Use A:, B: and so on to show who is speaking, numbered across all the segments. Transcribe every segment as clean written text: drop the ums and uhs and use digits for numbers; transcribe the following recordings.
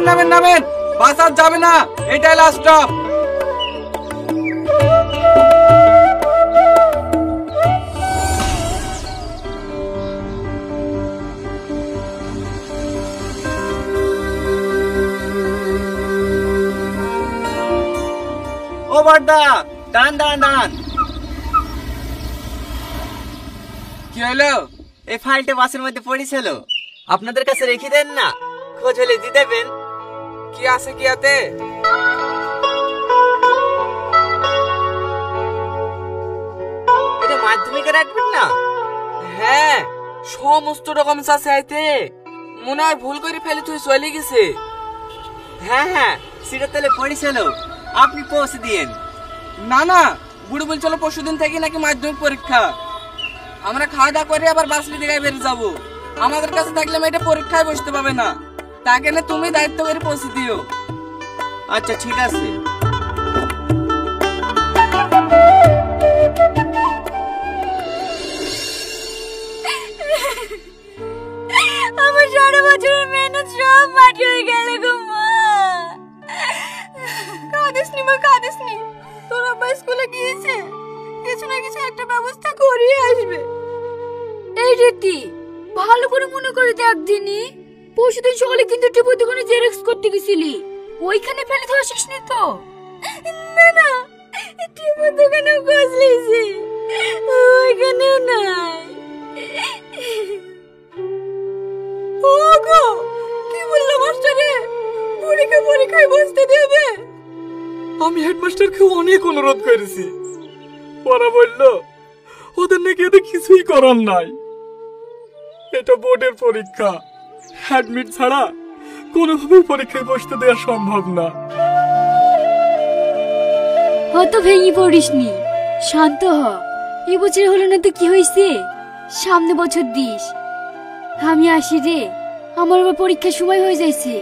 A: নামেন নামেন, বাস আর যাবে না, এটাই লাস্ট স্টপ।
B: ও বড়দা, দাঁড়ান দাঁড়ান দাঁড়ান।
A: কি হলো?
B: এই ফাইলটা বাসের মধ্যে পড়েছিল, আপনাদের কাছে রেখে দেন না, খোঁজ হলে দিয়ে দেবেন।
A: কি আছে কি আতে?
B: এটা মাধ্যমিকে রাখবেন না?
A: হ্যাঁ, সমস্ত ডকুমেন্টস আছে আইতে। মনে হয় ভুল করে ফেলে তুই চলে গেছে।
B: হ্যাঁ হ্যাঁ, সেটা তাহলে পড়েছিল, আপনি পৌঁছে দিয়েন।
A: না না, বুড়ো বলছিল পরশুদিন থেকে নাকি মাধ্যমিক পরীক্ষা। আমরা খাওয়া দাওয়া করে আবার বাস নিতে বেরিয়ে যাবো। আমাদের কাছে থাকলে মেয়েটা পরীক্ষায় বসতে পাবে না। তাকে না তুমি দায়িত্ব করে পৌঁছে দিও।
B: আচ্ছা ঠিক আছে।
C: আমার সারা বছরের মেহনত সব মাটি হয়ে গেল গো মা। কাঁদিস নি মা, কাঁদিস নি। তোর আব্বা স্কুলে গিয়েছে, কিছু না কিছু একটা ব্যবস্থা করিয়ে আসবে। এই রীতি, ভালো করে মনে করে দেখ দিনি, পরশুদিন সকালে কিন্তু টিপু দোকানে জেরক্স করতে গেছিলি, ওইখানে ফেলে তো আসিসনি তো? না না, টিপু দোকানেও খোঁজ লিয়েছি, ওইখানেও নাই। ওগো, কি বললো মাস্টারে? পরীক্ষায় বসতে দেবে?
A: আমি হেডমাস্টারকে অনেক অনুরোধ করেছি, ওরা বলল ওদের নাকি এতে কিছুই করার নাই। এটা বোর্ডের পরীক্ষা, অ্যাডমিট ছাড়া কোনোভাবেই পরীক্ষায় বসতে দেওয়া সম্ভব না।
C: অত ভেঙে পড়িসনি, শান্ত হ। এবছর হলো না তো কি হয়েছে, সামনে বছর দিস। আমি আসি রে, আমার আবার পরীক্ষার সময় হয়ে যাইছে।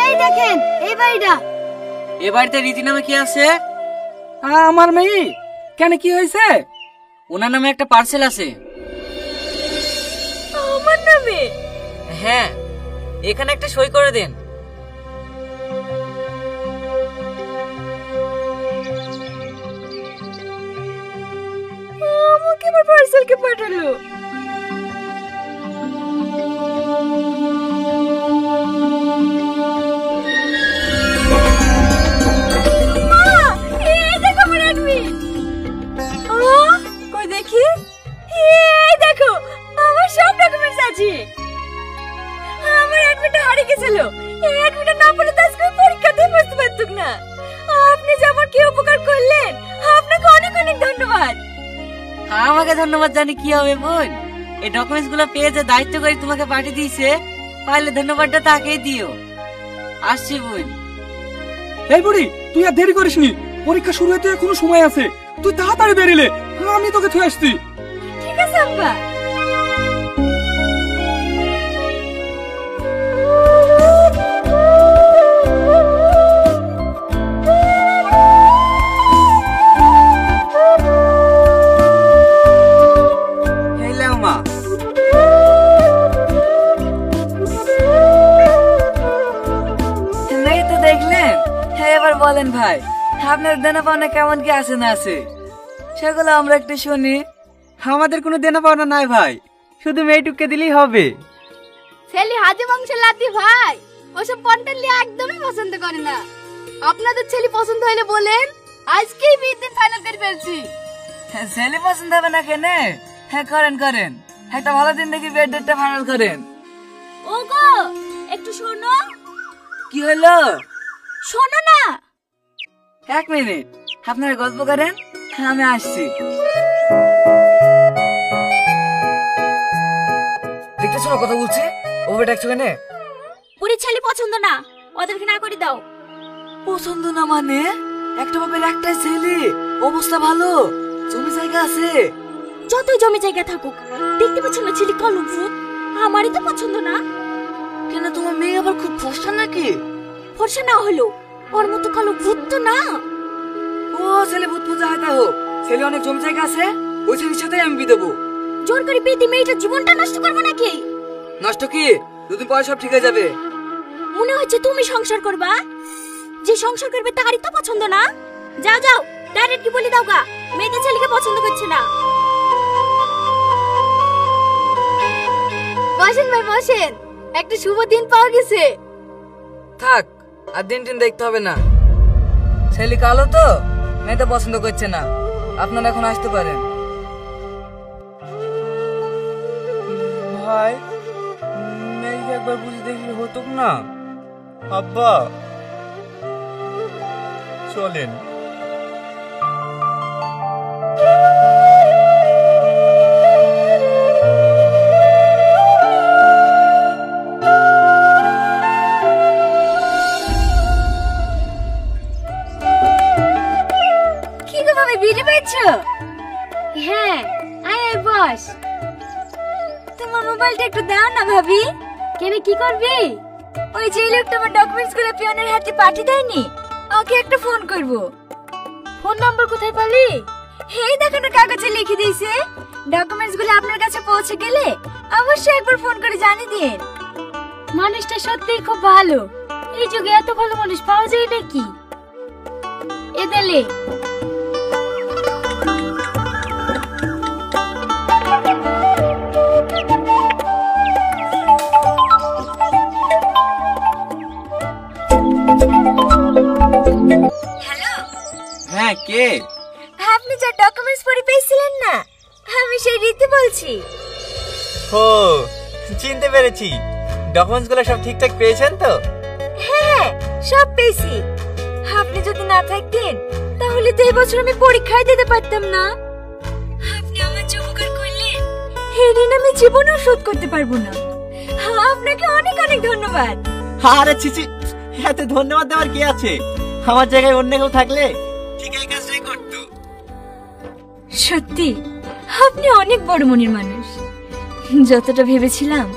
C: এই দেখেন, এই বাড়িটা।
B: এ বাড়িতে রীতি নামে কি আছে?
A: আমার মেয়ে কেন, কি হয়েছে?
B: ওনার নামে একটা পার্সেল আছে।
C: আমার নামে?
B: হ্যাঁ, এখানে একটা সই করে দেন।
C: আমাকে আমার পার্সেলকে পাঠালো। দেখি, এই দেখো, আমার সব ডকুমেন্টস আছে। আমার অ্যাডমিটটা হারিয়ে গেছিল, এই অ্যাডমিটটা না পেলে তো আজকে পরীক্ষাতে বসতে পারতুক না। আপনি যে আমার কি উপকার করলেন, আপনাকে অনেক অনেক ধন্যবাদ।
B: আমাকে ধন্যবাদ জানি কি হবে বোন, এই ডকুমেন্টস গুলো পেয়ে যে দায়িত্ব করে তোমাকে পাঠিয়ে দিয়েছে, পারলে ধন্যবাদটা তাকেই দিও। আসছি বোন।
A: এই বুড়ি, তুই আর দেরি করিসনি, পরীক্ষা শুরু হতে এখনো সময় আছে। তুই তাড়াতাড়ি বেরিলে, আমি তোকে থুয়ে আসছি।
C: ঠিক আছে আব্বা।
B: বলেন ভাই, আপনার দেনা পাওনা কেমন কি আছে না আছে, সেগুলো আমরা একটু শুনি। আমাদের কোনো দেনা পাওনা নাই ভাই, শুধু মেয়েটুককে দিলেই হবে।
C: ছেলে হাজে মাংস লাতি ভাই, ওসব কন্টেন্ট একদমই পছন্দ করে না। আপনাদের ছেলে পছন্দ হলে বলেন, আজকেই বিয়ের দিন ফাইনাল করে ফেলছি।
B: ছেলে পছন্দ হবে না কেন? হ্যাঁ করেন করেন, একটা ভালো দিন দেখি বিয়ের ডেটটা ফাইনাল করেন।
C: ওগো, একটু শোনো।
B: কি হলো?
C: শোনো না।
B: এক মিনিট, আপনারা গল্প করেন, আমি আসছি। দেখতেছো না কথা বলছি, ওভাবে ডাকছো কেন?
C: পুরি ছেলে পছন্দ না, ওদেরকে না করে দাও।
B: পছন্দ না মানে? একটা বাপের একটাই ছেলে, অবস্থা ভালো, জমি জায়গা আছে।
C: যতই জমি জায়গা থাকুক, দেখতে পাচ্ছ না ছেলে কালো ভূত, আমারই তো পছন্দ না।
B: কেন, তোমার মেয়ে আবার খুব ফর্সা নাকি?
C: ফর্সা না হলো ওর মতো কালো ভূত তো না।
B: ও ছেলে ভূত পূজা হয় তা হোক, ছেলে অনেক জমি জায়গা আছে, ওই ছেলের সাথে আমি বিয়ে দেবো।
C: জোর করে বিয়ে দিয়ে মেয়েটার জীবনটা নষ্ট করবো নাকি?
B: নষ্ট কি, দুদিন পরে সব ঠিক হয়ে যাবে।
C: মনে হচ্ছে তুমি সংসার করবা। যে সংসার করবে তারই তো পছন্দ না। যাও যাও, ডাইরেক্ট কি বলি দাও গা, মেয়েদের ছেলেকে পছন্দ করছে না। বসেন ভাই বসেন, একটা শুভ দিন পাওয়া গেছে।
B: থাক, আর দিন দেখতে হবে না। ছেলে কালো তো, মেয়েটা পছন্দ করছে না। আপনারা এখন আসতে পারেন।
D: ভাই, মেয়েকে একবার বুঝে দেখলে হতো না? আব্বা চলেন।
C: কি গো ভাবি, বিড়ি পাইছো? হ্যাঁ, আয় আয় বস। তোমার মোবাইলটা একটু দাও না ভাবি। কেন, কি করবি? ওই যে লোকটা আমার ডকুমেন্টস গুলো পিয়নের হাতে পাঠিয়ে দেয়নি, ওকে একটা ফোন করব। ফোন নাম্বার কোথায় পালি? এই দেখো না, কাগজে লিখে দিয়েছে। ডকুমেন্টস গুলো আপনার কাছে পৌঁছে গেলে অবশ্যই একবার ফোন করে জানিয়ে দিন। মানুষটা সত্যিই খুব ভালো। এই যুগে এত ভালো মানুষ পাওয়া যায় নাকি? এদেলে
D: হ্যাঁ, কে?
C: আপনি যা ডকুমেন্টস পড়ে পেয়েছিলেন না, আমি সেই রীতি বলছি।
D: ও, চিনতে পেরেছি। ডকুমেন্টস গুলো সব ঠিকঠাক পেয়েছেন তো?
C: হ্যাঁ, সব পেয়েছি। আপনি যদি না থাকতেন তাহলে তো এই বছর আমি পরীক্ষায় দিতে পারতাম না। আপনি আমার যে উপকার করলেন, এই ঋণ আমি জীবনেও শোধ করতে পারবো না। আপনাকে অনেক অনেক ধন্যবাদ।
D: আরে চিচি, এতে ধন্যবাদ দেওয়ার কি আছে? আমার জায়গায় অন্য কেউ থাকলে ঠিক এই কাজটাই করতো।
C: সত্যি আপনি অনেক বড় মনের মানুষ। যতটা ভেবেছিলাম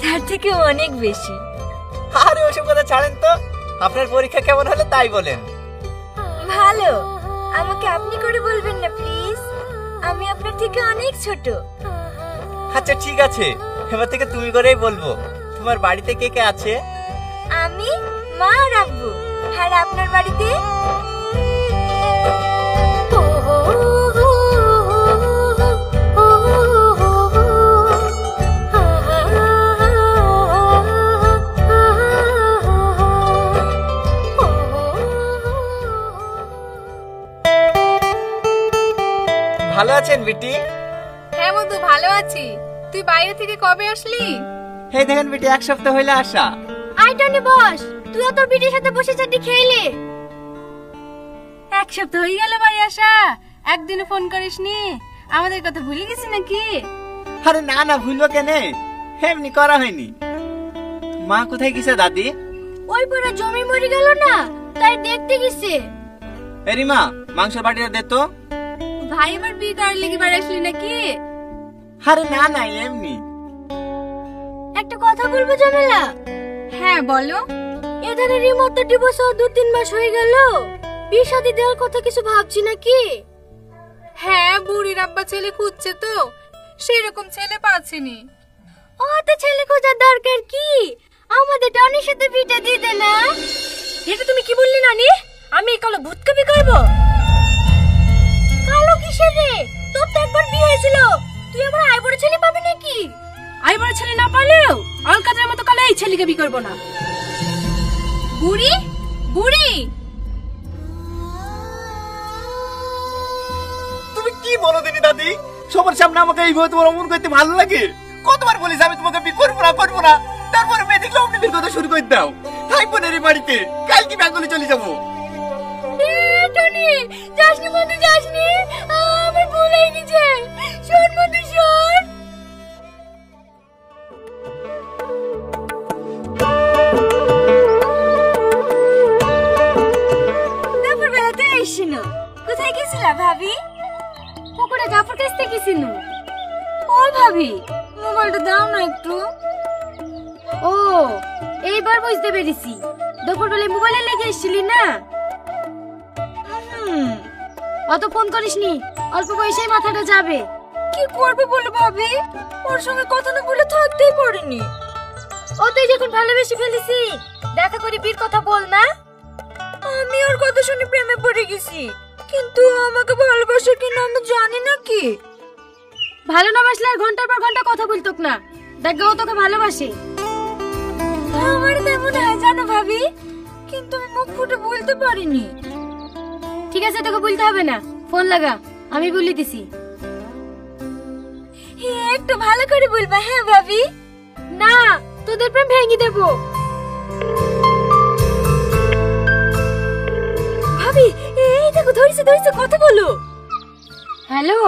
C: তার থেকে অনেক বেশি।
D: আরে ওসব কথা ছাড়েন তো, আপনার পরীক্ষা কেমন হলো তাই বলেন।
C: ভালো। আমাকে আপনি করে বলবেন না প্লিজ, আমি আপনার থেকে অনেক ছোট।
D: আচ্ছা ঠিক আছে, এবার থেকে তুমি করেই বলবো। তোমার বাড়িতে কে কে আছে?
C: আমি, মা আর আব্বু। আর আপনার বাড়িতে?
D: ভালো আছেন বিটি?
E: হ্যাঁ মধু, ভালো আছি। তুই বাইরে থেকে কবে আসলি?
D: এই দেখেন বিটি, এক সপ্তাহ হইলে আসা।
C: আই টনি বস, তুই তোর বিটির সাথে বসে চাটি খেলে।
E: এক সপ্তাহ হয়ে গেল বাড়ি আসা, একদিনও ফোন করিসনি। আমাদের কথা ভুলে গেছি নাকি?
D: আরে না না, ভুলবো কেনে, এমনি করা হয়নি। মা কোথায় গেছে দাদি?
C: ওই পুরো জমি মরে গেল না, তাই দেখতে গেছে।
D: এরি মা, মাংসের বাটিটা দে তো।
E: ভাই আমার বিয়ে করার লেগে বাড়ি আসলি নাকি?
D: আরে না না, এমনি।
C: একটা কথা বলবো জমেলা?
E: হ্যাঁ বলো।
C: এখানে রিমোট তো ডিভোর্স হওয়ার 2-3 মাস হয়ে গেল। বিয়ে শাদী দেওয়ার কথা কিছু ভাবছি নাকি?
E: হ্যাঁ, বুড়ির আব্বা ছেলে খুঁজছে তো, সেই রকম ছেলে পাচ্ছিনি।
C: ও তো ছেলে খোঁজার দরকার কি? আমাদের টনির সাথে বিটা দিয়ে দে না।
E: এটা তুমি কি বললি নানি? আমি এই কালো ভূতকে বিয়ে করবো?
C: কালো কিসের রে? তোর তো একবার বিয়ে হয়েছিল, তুই আমার আই বড় ছেলে পাবি নাকি?
E: আই বড় ছেলে না পালেও অলকাদের মতো কালো এই ছেলেকে বিয়ে করবো না। বুড়ি বুড়ি,
D: তুমি কি বলো দিনি দাদি? সবার সামনে আমাকে এইভাবে তোমার অমন করতে ভালো লাগে? কতবার বলিস আমি তোমাকে বিয়ে করবো না করবো না, তারপরে মেয়ে দেখলে অমনি বিয়ের কথা শুরু করে দাও। থাকবো না রে বাড়িতে, কাল কি বেঙ্গলে চলে যাবো।
C: টনি, যাসনি বন্ধু, যাসনি। আমার ভুল হয়ে গেছে। শোন বন্ধু, শোন। দুপুর বেলা তো এসছিল, কোথায় গেছিলা ভাবি?
E: পুকুরে জাফর কাছতে গেছিল।
C: ও ভাবি, মোবাইলটা দাও না একটু।
E: ও, এইবার বুঝতে পেরেছি। দুপুর বেলায় মোবাইলে লেগে এসেছিলি না? অত ফোন করিসনি, অল্প বয়সেই মাথাটা যাবে।
C: কি করবে বলো ভাবি, ওর সঙ্গে কথা না বলে থাকতেই পারিনি। ও তুই যখন ভালোবেসে ফেলেছি দেখা করে বিয়ের কথা বল না। আমি ওর কথা শুনে প্রেমে পড়ে গেছি, কিন্তু আমাকে ভালোবাসে কিনা আমি জানি না কি।
E: ভালো না বাসলে আর ঘন্টার পর ঘন্টা কথা বলতো না। দেখ ও তোকে ভালোবাসে।
C: আমার তেমন হয় জানো ভাবি, কিন্তু আমি মুখ ফুটে বলতে পারিনি।
E: ঠিক আছে, তোকে বলতে হবে না, ফোন লাগা, আমি বলে দিছি।
C: একটু ভালো করে বলবা। হ্যাঁ ভাবি।
E: না, তোদের প্রেম ভেঙে দেব।
C: ভাবি এই দেখো, ধরেছে ধরেছে, কথা বলো।
E: হ্যালো।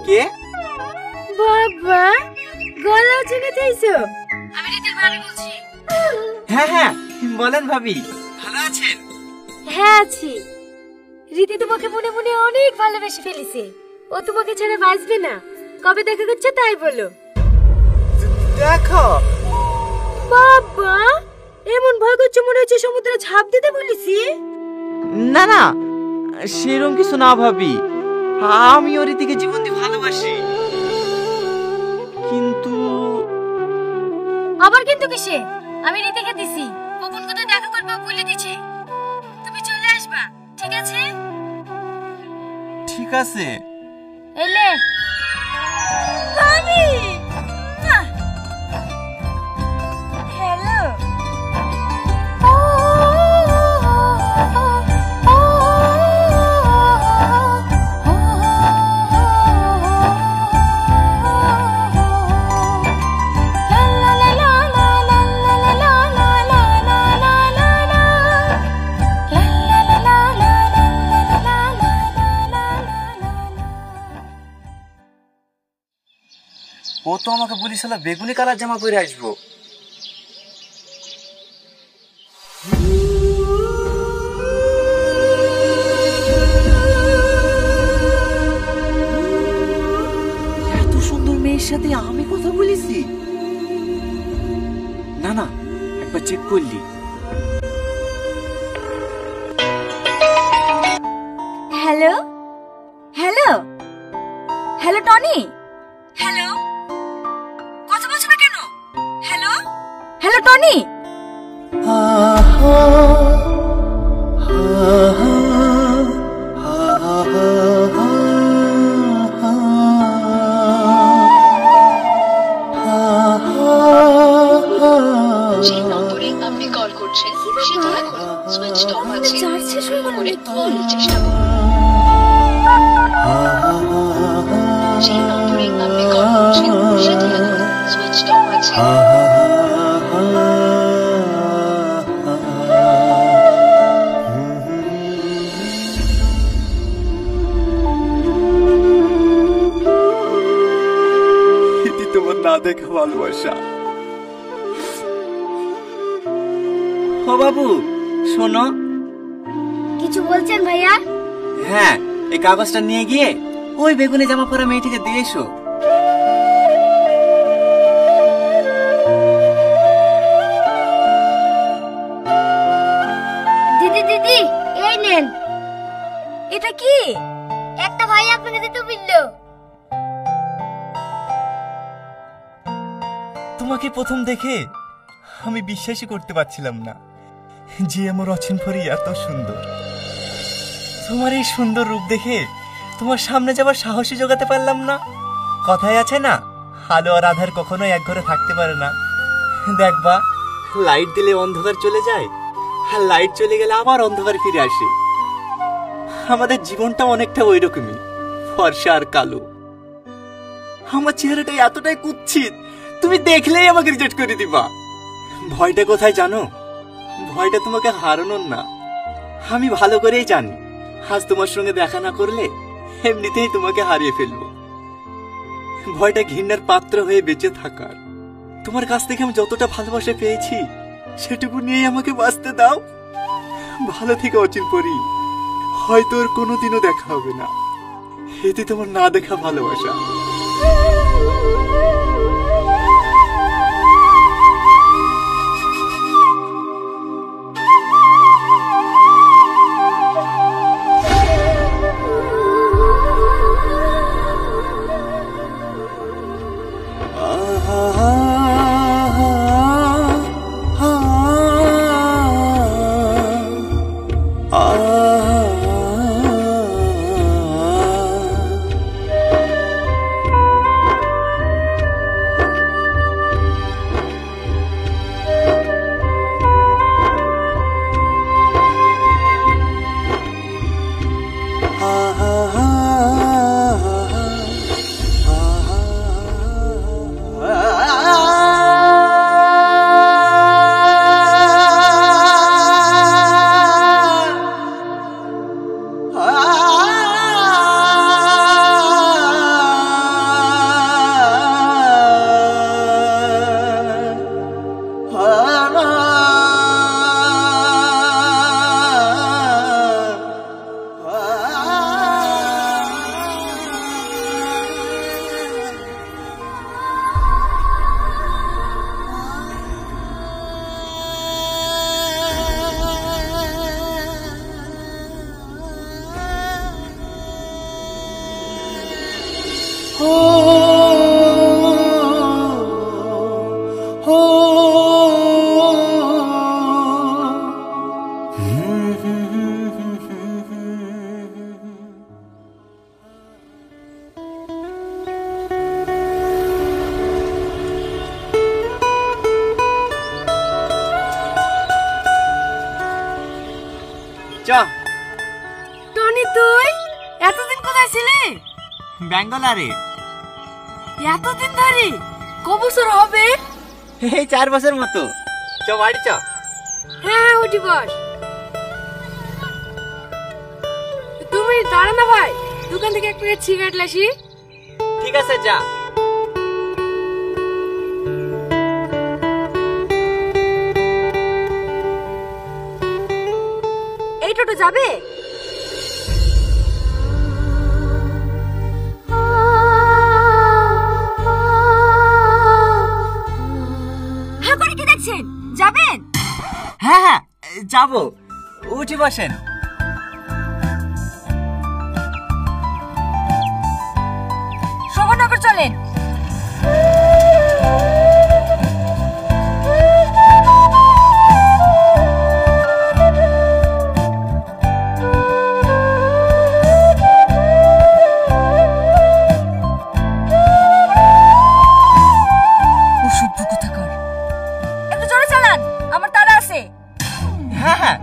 D: কে?
E: বাবা, গলা চিনে চাইছো? আমি রীতির ভাবি বলছি।
D: হ্যাঁ হ্যাঁ, বলেন ভাবি, ভালো আছেন?
E: হ্যাঁ আছি। রীতি তোমাকে মনে মনে অনেক ভালোবেসে ফেলেছে। ও তোমাকে ছাড়া বাঁচবে না। কবে দেখা করছে তাই বলো।
D: দেখো
E: বাবা, এমন ভয় করছে মনে হচ্ছে সমুদ্রে ঝাঁপ দিতে বলেছি।
D: না না, সেরকম কিছু না ভাবি, আমি ওর দিকে জীবন দিয়ে ভালোবাসি। কিন্তু
E: আবার কিন্তু কিসে? আমি রীতিকে দিছি, ও কোন কোথায় দেখা করবে বলে দিছে। তুমি চলে আসবা, ঠিক আছে?
D: ঠিক আছে।
E: এলে
C: ভাবি হ্যালো।
D: ও তো আমাকে বলিছিল বেগুনি কালার জামা পরে আসবো। এত সুন্দর মেয়ের সাথে আমি কথা বলেছি? না না, একবার চেক করলি।
C: Hello hello hello Tony. Hello, কথা বলছো না কেন? Hello hello Tony.
F: যে নম্বরে আপনি কল করছেন সেটি এখন সুইচড অফ আছে।
C: চার্জ শেষ হয়ে গেল
F: পরে
C: নাকি?
F: কল চেষ্টা করুন। যে নম্বরে আপনি কল করছেন সেটি এখন সুইচড অফ আছে।
D: এটি তোমার না দেখা ভালোবাসা। ও বাবু শোনো।
C: কিছু বলছেন ভাইয়া?
D: হ্যাঁ, এই কাগজটা নিয়ে গিয়ে ওই বেগুনি জামা পরা মেয়েটিকে দিয়ে এসো।
C: দিদি দিদি এই নেন। এটা কি? একটা ভাই আপনাকে দিতে বললো।
G: তোমাকে প্রথম দেখে আমি বিশ্বাসই করতে পারছিলাম না যে আমার অচিন পরি এত সুন্দর। তোমার এই সুন্দর রূপ দেখে তোমার সামনে যাবার সাহসী জোগাতে পারলাম না। কথায় আছে না, আলো আর আধার কখনোই এক ঘরে থাকতে পারে না। দেখবা, লাইট দিলে অন্ধকার চলে যায়, আর লাইট চলে গেলে আবার অন্ধকার ফিরে আসে। আমাদের জীবনটা অনেকটা ওই রকমই, ফর্সা আর কালো। আমার চেহারাটা এতটাই কুৎসিত, তুমি দেখলেই আমাকে রিজেক্ট করে দিবা। ভয়টা কোথায় জানো? ভয়টা তোমাকে হারানোর না। আমি ভালো করেই জানি আজ তোমার সঙ্গে দেখা না করলে এমনিতেই তোমাকে হারিয়ে ফেলবো। ভয়টা ঘৃণার পাত্র হয়ে বেঁচে থাকার। তোমার কাছ থেকে আমি যতটা ভালোবাসা পেয়েছি সেটুকু নিয়েই আমাকে বাঁচতে দাও। ভালো থেকে অচিন পরি, হয়তো ওর কোনোদিনও দেখা হবে না। এতে তোমার না দেখা ভালোবাসা।
D: চ।
C: টনি তুই এতদিন কোথায় ছিলি?
D: ব্যাঙ্গালোরে।
C: এতদিন ধরে ক বছর হবে?
D: এই 4 বছর মতো। চ বাড়ি চ।
C: হ্যাঁ উঠি বস। তুমি দাঁড়া না ভাই, দোকান থেকে এক প্যাকেট সিগারেট লাসি।
D: ঠিক আছে যা।
C: এই টোটো যাবে? হ্যাঁ করে কি দেখছেন, যাবেন?
B: হ্যাঁ হ্যাঁ যাবো, উঠে বসেন।
C: শোভনগর চলেন। অসভ্য কোথাকার। একটু জোরে চালান, আমার তাড়া আছে।
B: হ্যাঁ হ্যাঁ।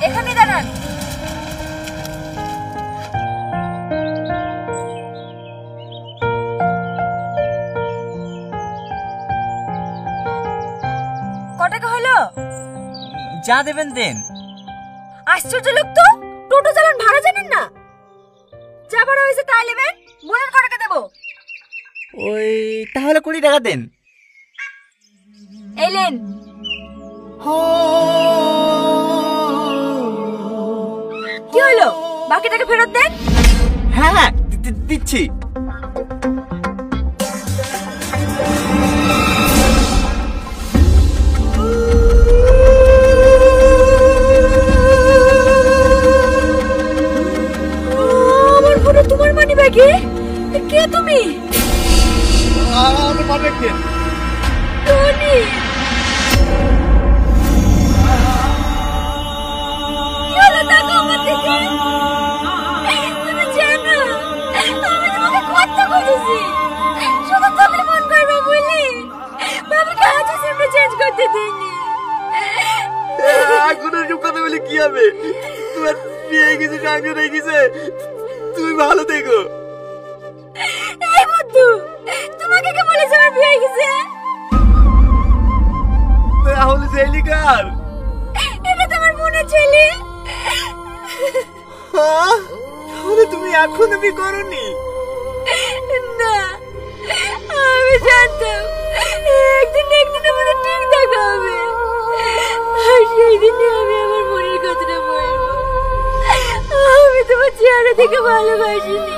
C: এখানে দাঁড়ান। ক টাকা হলো?
B: যা দেবেন দেন।
C: আশ্চর্য লোক তো, টোটো চালান ভাড়া জানেন না? যা ভাড়া হয়েছে তাই নেবেন, মনের ক টাকা দেবো?
B: ওই তাহলে 20 টাকা দেন।
C: এলেন। কি হলো, বাকি টাকা ফেরত দেন।
B: হ্যাঁ হ্যাঁ দিচ্ছি।
C: আমার ফোনে তোমার মানি ব্যাগে? কে তুমি?
D: আমি পাবে কে?
C: টনি। কি হলো, দেখো আমার দিকে। তুমি জানো আমি তোমাকে কত খুঁজেছি, শুধু তুমি মন করবে বলি বাবাকে আজও সিমটা চেঞ্জ করতে দিইনি।
D: এখন এরকম কথা বলে কি হবে? তোমার বিয়ে হয়ে গেছে, সংসার হয়ে গেছে, তুমি ভালো থেকো।
C: এই বন্ধু, তোমাকে কে বলেছে আমার বিয়ে হয়ে গেছে?
D: তাহলে ছেলে কার?
C: এটা তোমার মনে ছেলে।
D: তাহলে তুমি এখনো বিয়ে করনি?
C: না, আমি জানতাম একদিন না একদিন আমাদের ঠিক দেখা হবে, আর সেই দিনে আমি আমার মনের কথাটা বলবো। আমি তোমার চেহারা থেকে ভালোবাসিনি,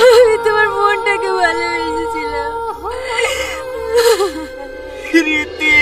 C: আমি তোমার মনটাকে ভালোবেসেছিলাম।
D: রীতি